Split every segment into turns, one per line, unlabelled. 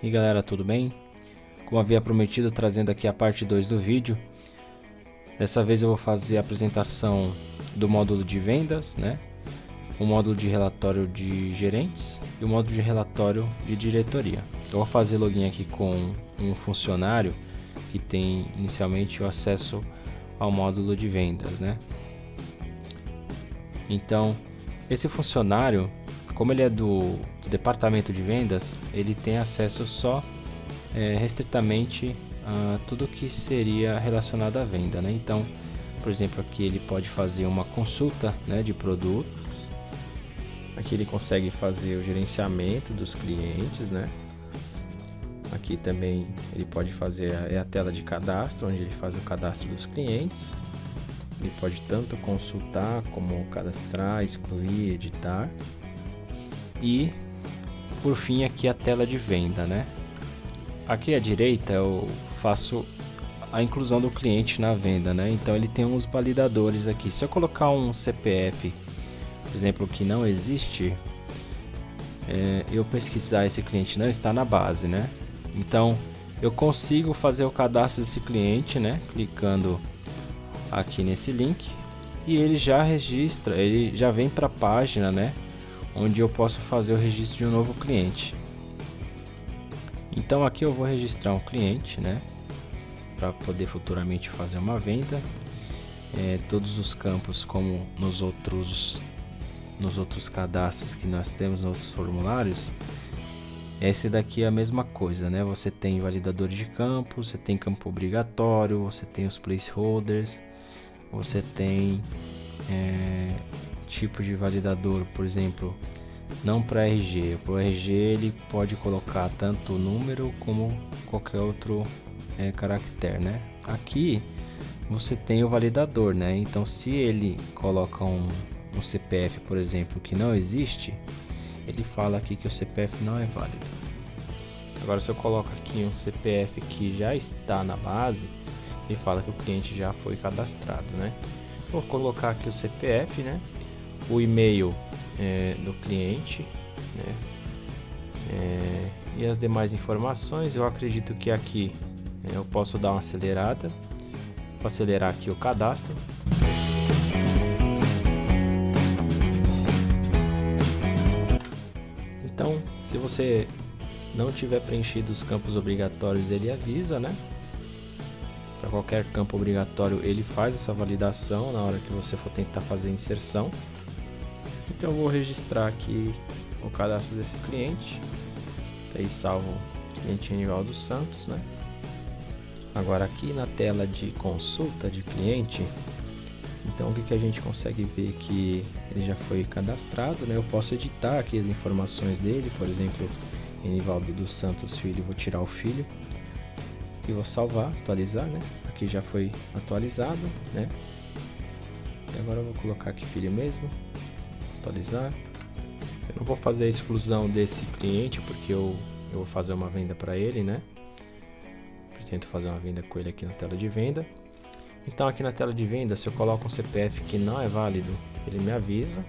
E galera, tudo bem? Como havia prometido, trazendo aqui a parte 2 do vídeo. Dessa vez eu vou fazer a apresentação do módulo de vendas, né? O módulo de relatório de gerentes e o módulo de relatório de diretoria. Eu vou fazer login aqui com um funcionário que tem inicialmente o acesso ao módulo de vendas, né? Então, esse funcionário, como ele é do departamento de vendas, ele tem acesso só restritamente a tudo que seria relacionado à venda, né? Então, por exemplo, aqui ele pode fazer uma consulta, né, de produtos. Aqui ele consegue fazer o gerenciamento dos clientes, né? Aqui também ele pode fazer a tela de cadastro, onde ele faz o cadastro dos clientes. Ele pode tanto consultar como cadastrar, excluir, editar. E por fim aqui a tela de venda, né? Aqui à direita eu faço a inclusão do cliente na venda, né? Então ele tem uns validadores aqui. Se eu colocar um CPF, por exemplo, que não existe, eu pesquisar, esse cliente não está na base, né? Então eu consigo fazer o cadastro desse cliente, né? Clicando aqui nesse link, e ele já registra, ele já vem para a página, né? Onde eu posso fazer o registro de um novo cliente. Então aqui eu vou registrar um cliente, né? Para poder futuramente fazer uma venda. Todos os campos, como nos outros cadastros que nós temos, nos outros formulários, esse daqui é a mesma coisa, né? Você tem validadores de campo, você tem campo obrigatório, você tem os placeholders, você tem tipo de validador, por exemplo, não para RG. Para o RG ele pode colocar tanto o número como qualquer outro caractere, né? Aqui você tem o validador, né? Então se ele coloca um CPF, por exemplo, que não existe, ele fala aqui que o CPF não é válido. Agora se eu coloco aqui um CPF que já está na base, ele fala que o cliente já foi cadastrado, né? Vou colocar aqui o CPF, né? O e-mail do cliente, né? E as demais informações. Eu acredito que aqui eu posso dar uma acelerada, vou acelerar aqui o cadastro. Então, se você não tiver preenchido os campos obrigatórios, ele avisa, né? Para qualquer campo obrigatório, ele faz essa validação na hora que você for tentar fazer a inserção. Então, eu vou registrar aqui o cadastro desse cliente. Aí salvo o cliente Enivaldo Santos, né? Agora aqui na tela de consulta de cliente, então o que a gente consegue ver que ele já foi cadastrado, né? Eu posso editar aqui as informações dele, por exemplo, Enivaldo dos Santos Filho, vou tirar o filho e vou salvar, atualizar, né? Aqui já foi atualizado, né? E agora eu vou colocar aqui filho mesmo, atualizar. Eu não vou fazer a exclusão desse cliente porque eu vou fazer uma venda para ele, né? Pretendo fazer uma venda com ele aqui na tela de venda. Então aqui na tela de venda, se eu coloco um CPF que não é válido, ele me avisa.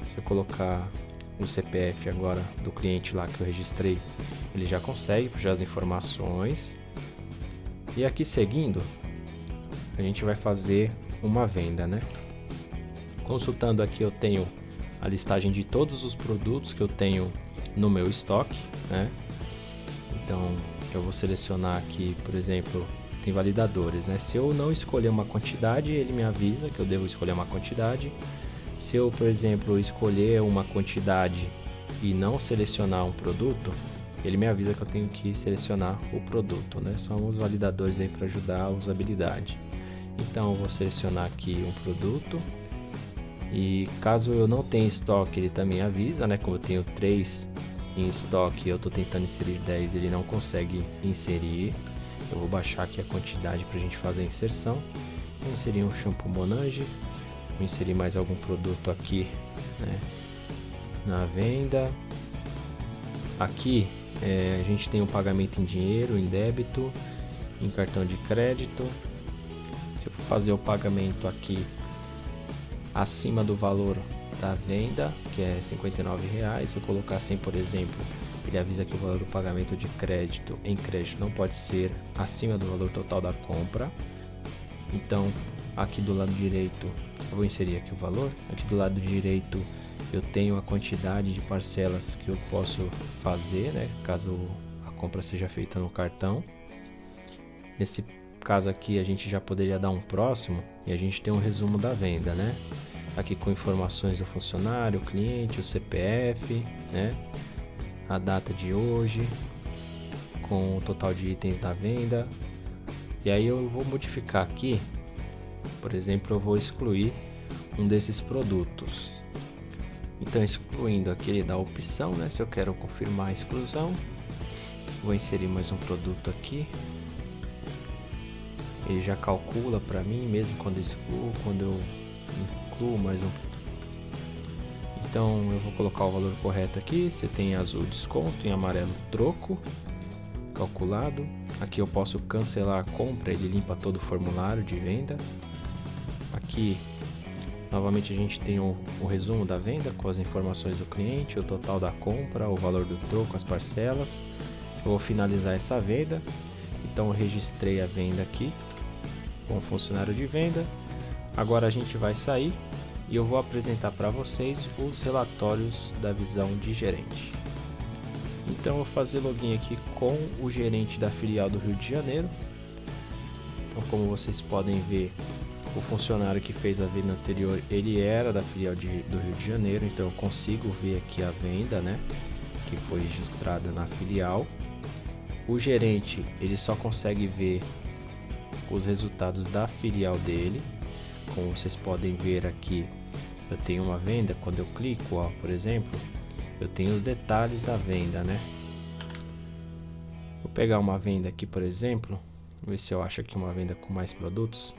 Se eu colocar o CPF agora do cliente lá que eu registrei, ele já consegue puxar as informações. E aqui seguindo, a gente vai fazer uma venda, né? Consultando aqui eu tenho a listagem de todos os produtos que eu tenho no meu estoque, né? Então eu vou selecionar aqui, por exemplo, tem validadores, né? Se eu não escolher uma quantidade, ele me avisa que eu devo escolher uma quantidade. Se eu, por exemplo, escolher uma quantidade e não selecionar um produto, ele me avisa que eu tenho que selecionar o produto, né? São os validadores aí para ajudar a usabilidade. Então eu vou selecionar aqui um produto. E caso eu não tenha estoque, ele também avisa, né? Como eu tenho 3 em estoque, eu estou tentando inserir 10, ele não consegue inserir. Eu vou baixar aqui a quantidade para a gente fazer a inserção. Vou inserir um shampoo Monange. Vou inserir mais algum produto aqui, né, na venda. Aqui a gente tem um pagamento em dinheiro, em débito, em cartão de crédito. Se eu for fazer o pagamento aqui acima do valor da venda, que é R$59, se eu colocar assim, por exemplo, ele avisa que o valor do pagamento de crédito em crédito não pode ser acima do valor total da compra. Então, aqui do lado direito, eu vou inserir aqui o valor. Aqui do lado direito, eu tenho a quantidade de parcelas que eu posso fazer, né, caso a compra seja feita no cartão. Nesse caso aqui, a gente já poderia dar um próximo e a gente tem um resumo da venda, né? Aqui com informações do funcionário, o cliente, o CPF, né? A data de hoje, com o total de itens da venda. E aí eu vou modificar aqui, por exemplo, eu vou excluir um desses produtos. Então, excluindo aqui, ele dá a opção, né? Se eu quero confirmar a exclusão, vou inserir mais um produto aqui. Ele já calcula para mim, mesmo quando eu excluo, quando eu incluo mais um. Então eu vou colocar o valor correto aqui. Você tem em azul desconto, em amarelo troco, calculado. Aqui eu posso cancelar a compra, ele limpa todo o formulário de venda. Aqui novamente a gente tem o resumo da venda com as informações do cliente, o total da compra, o valor do troco, as parcelas. Eu vou finalizar essa venda. Então eu registrei a venda aqui com o funcionário de venda. Agora a gente vai sair e eu vou apresentar para vocês os relatórios da visão de gerente. Então eu vou fazer login aqui com o gerente da filial do Rio de Janeiro. Então, como vocês podem ver, o funcionário que fez a venda anterior, ele era da filial do Rio de Janeiro, então eu consigo ver aqui a venda, né, que foi registrada na filial. O gerente, ele só consegue ver os resultados da filial dele. Como vocês podem ver aqui, eu tenho uma venda. Quando eu clico, ó, por exemplo, eu tenho os detalhes da venda, né? Vou pegar uma venda aqui, por exemplo, ver se eu acho aqui uma venda com mais produtos.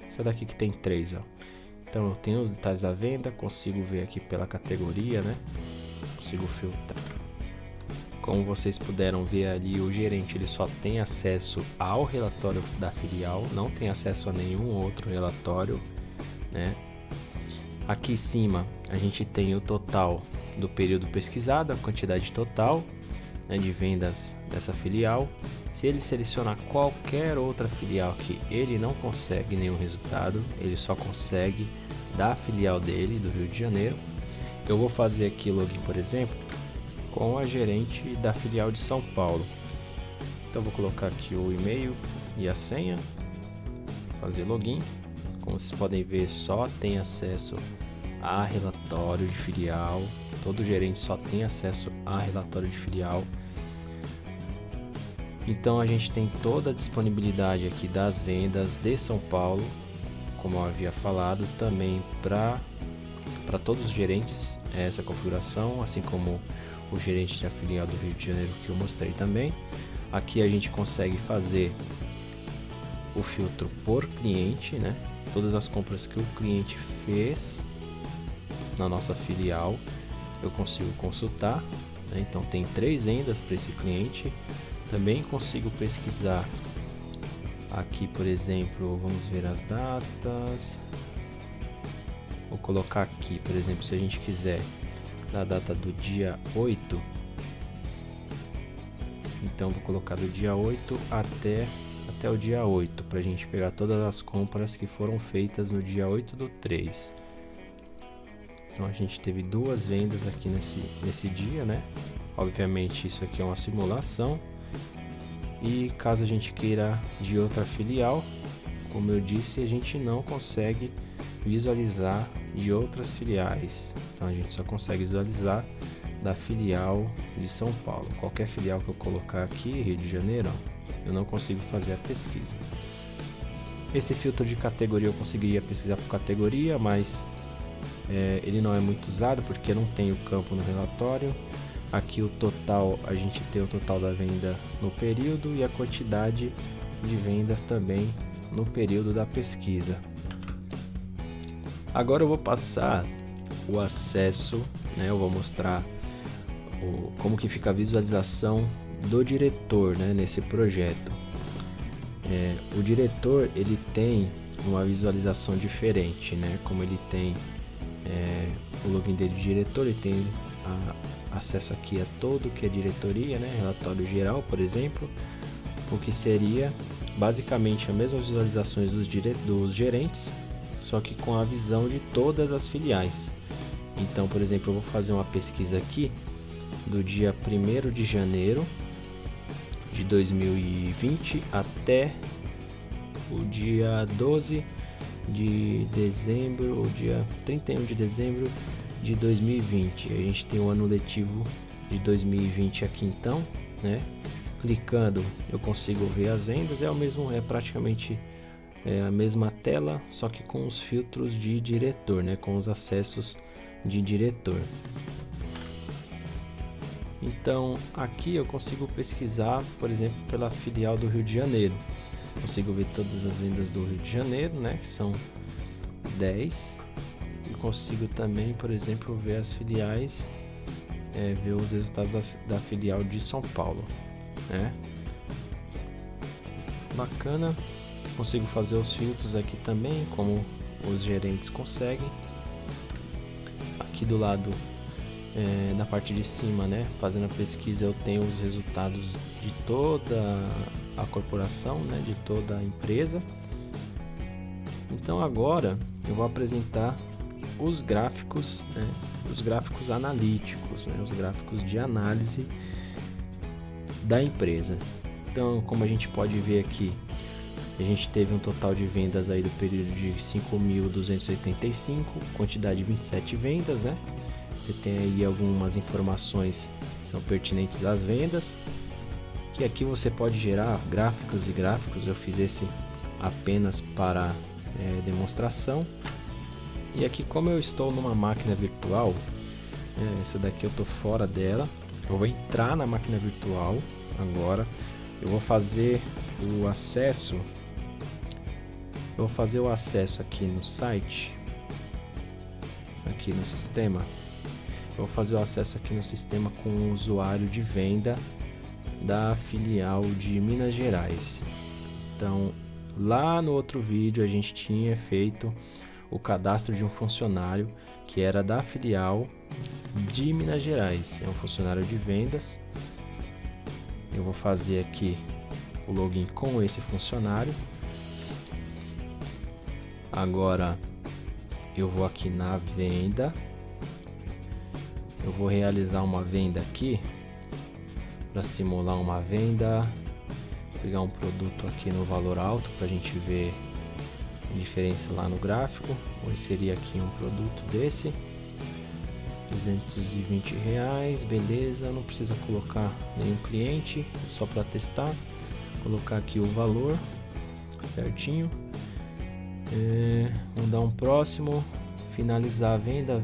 Essa daqui que tem 3, ó. Então eu tenho os detalhes da venda, consigo ver aqui pela categoria, né? Consigo filtrar. Como vocês puderam ver ali, o gerente ele só tem acesso ao relatório da filial, não tem acesso a nenhum outro relatório, né? Aqui em cima a gente tem o total do período pesquisado, a quantidade total, né, de vendas dessa filial. Se ele selecionar qualquer outra filial que ele não consegue nenhum resultado, ele só consegue da filial dele, do Rio de Janeiro. Eu vou fazer aqui login, por exemplo, com a gerente da filial de São Paulo. Então vou colocar aqui o e-mail e a senha, fazer login. Como vocês podem ver, só tem acesso a relatório de filial. Todo gerente só tem acesso a relatório de filial. Então a gente tem toda a disponibilidade aqui das vendas de São Paulo, como eu havia falado, também para todos os gerentes essa configuração, assim como o gerente da filial do Rio de Janeiro que eu mostrei também. Aqui a gente consegue fazer o filtro por cliente, né? Todas as compras que o cliente fez na nossa filial eu consigo consultar, né? Então tem 3 vendas para esse cliente. Também consigo pesquisar aqui, por exemplo, vamos ver as datas. Vou colocar aqui, por exemplo, se a gente quiser da data do dia 8, então vou colocar do dia 8 até o dia 8, para a gente pegar todas as compras que foram feitas no dia 8/3. Então a gente teve 2 vendas aqui nesse dia, né? Obviamente isso aqui é uma simulação, e caso a gente queira de outra filial, como eu disse, a gente não consegue visualizar de outras filiais. Então a gente só consegue visualizar da filial de São Paulo. Qualquer filial que eu colocar aqui, Rio de Janeiro, eu não consigo fazer a pesquisa. Esse filtro de categoria eu conseguiria pesquisar por categoria, mas ele não é muito usado porque não tem o campo no relatório. Aqui o total, a gente tem o total da venda no período e a quantidade de vendas também no período da pesquisa. Agora eu vou passar o acesso, né? Eu vou mostrar como que fica a visualização do diretor, né, nesse projeto. O diretor ele tem uma visualização diferente, né? Como ele tem o login dele de diretor, ele tem acesso aqui a todo que é diretoria, né? Relatório geral, por exemplo, o que seria basicamente as mesmas visualizações dos gerentes, só que com a visão de todas as filiais. Então, por exemplo, eu vou fazer uma pesquisa aqui do dia 1º de janeiro de 2020 até o dia 12 de dezembro, o dia 31 de dezembro de 2020. A gente tem o ano letivo de 2020 aqui, então, né? Clicando eu consigo ver as vendas, é praticamente a mesma tela, só que com os filtros de diretor, né? Com os acessos de diretor. Então aqui eu consigo pesquisar, por exemplo, pela filial do Rio de Janeiro. Consigo ver todas as vendas do Rio de Janeiro, né? Que são 10. E consigo também, por exemplo, ver as filiais, ver os resultados da filial de São Paulo, né? Bacana. Consigo fazer os filtros aqui também, como os gerentes conseguem. Aqui do lado, na parte de cima, né, fazendo a pesquisa, eu tenho os resultados de toda a corporação, né, de toda a empresa. Então agora eu vou apresentar os gráficos, né, os gráficos analíticos, né, os gráficos de análise da empresa. Então, como a gente pode ver aqui, a gente teve um total de vendas aí do período de 5.285, quantidade de 27 vendas, né? Você tem aí algumas informações que são pertinentes às vendas, que aqui você pode gerar gráficos e gráficos. Eu fiz esse apenas para demonstração. E aqui, como eu estou numa máquina virtual, essa daqui eu estou fora dela, eu vou entrar na máquina virtual agora. Eu vou fazer o acesso. Aqui no site, aqui no sistema. Eu vou fazer o acesso aqui no sistema com o usuário de venda da filial de Minas Gerais. Então, lá no outro vídeo a gente tinha feito o cadastro de um funcionário que era da filial de Minas Gerais. É um funcionário de vendas. Eu vou fazer aqui o login com esse funcionário. Agora eu vou aqui na venda, eu vou realizar uma venda aqui para simular uma venda, pegar um produto aqui no valor alto para a gente ver a diferença lá no gráfico. Vou inserir aqui um produto desse, R$220, beleza, não precisa colocar nenhum cliente, só para testar. Colocar aqui o valor certinho. Vamos dar um próximo, finalizar a venda.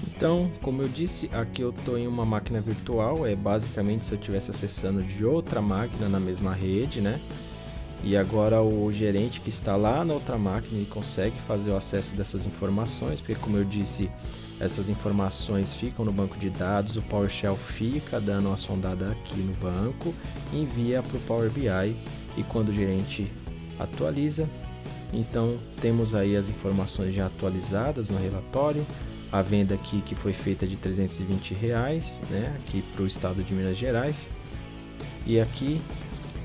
Então, como eu disse, aqui eu estou em uma máquina virtual, basicamente se eu estivesse acessando de outra máquina na mesma rede, né? E agora o gerente que está lá na outra máquina, ele consegue fazer o acesso dessas informações, porque, como eu disse, essas informações ficam no banco de dados, o PowerShell fica dando uma sondada aqui no banco, envia para o Power BI, e quando o gerente atualiza, então temos aí as informações já atualizadas no relatório. A venda aqui que foi feita de R$320, né, aqui para o estado de Minas Gerais. E aqui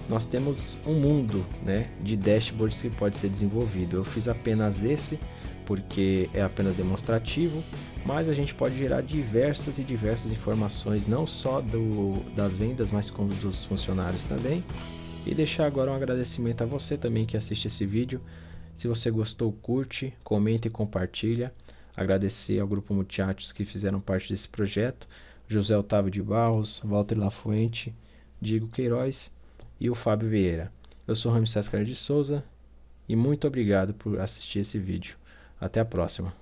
nós temos um mundo, né, de dashboards que pode ser desenvolvido. Eu fiz apenas esse porque é apenas demonstrativo, mas a gente pode gerar diversas informações, não só das vendas, mas como dos funcionários também. E deixar agora um agradecimento a você também que assiste esse vídeo. Se você gostou, curte, comenta e compartilha. Agradecer ao Grupo Multiatos que fizeram parte desse projeto, José Otávio de Barros, Walter Lafuente, Diego Queiroz e o Fábio Vieira. Eu sou Ramsés Carlos de Souza e muito obrigado por assistir esse vídeo. Até a próxima.